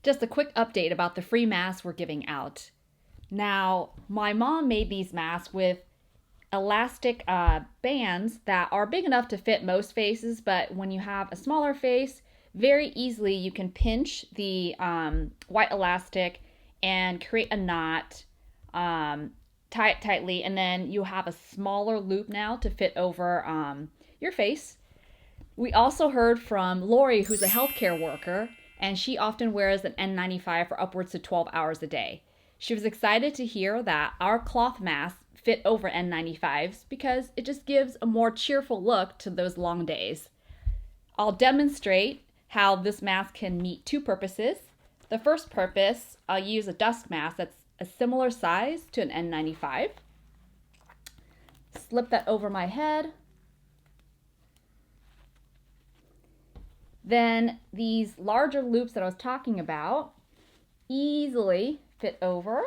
Just a quick update about the free masks we're giving out. Now, my mom made these masks with elastic bands that are big enough to fit most faces, but when you have a smaller face, very easily you can pinch the white elastic and create a knot, tie it tightly, and then you have a smaller loop now to fit over your face. We also heard from Lori, who's a healthcare worker, and she often wears an N95 for upwards to 12 hours a day. She was excited to hear that our cloth masks fit over N95s because it just gives a more cheerful look to those long days. I'll demonstrate how this mask can meet two purposes. The first purpose, I'll use a dust mask that's a similar size to an N95. Slip that over my head. Then these larger loops that I was talking about easily fit over.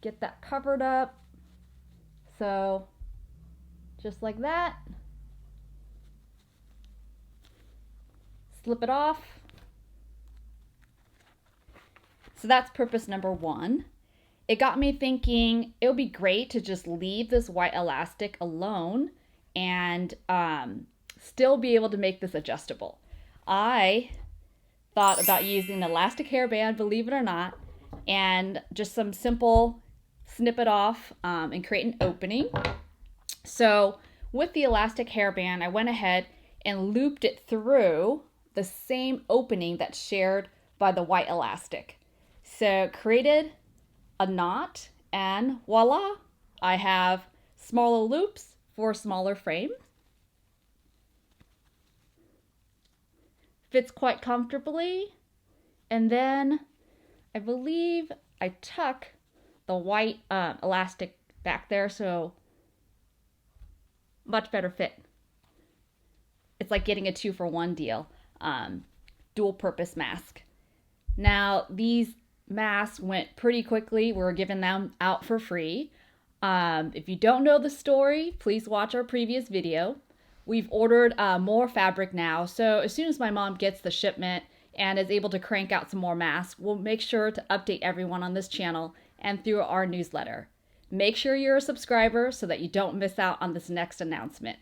Get that covered up. So just like that. Slip it off. So that's purpose number one. It got me thinking it would be great to just leave this white elastic alone and still be able to make this adjustable. I thought about using an elastic hairband, believe it or not, and just some simple snip it off and create an opening. So with the elastic hairband, I went ahead and looped it through the same opening that's shared by the white elastic. So created a knot, and voila, I have smaller loops for a smaller frame. Fits quite comfortably. And then I believe I tuck the white elastic back there, so much better fit. It's like getting a 2-for-1 deal. Dual purpose mask. Now, these masks went pretty quickly. We were giving them out for free. If you don't know the story, please watch our previous video. We've ordered more fabric now, so as soon as my mom gets the shipment and is able to crank out some more masks, we'll make sure to update everyone on this channel and through our newsletter. Make sure you're a subscriber so that you don't miss out on this next announcement.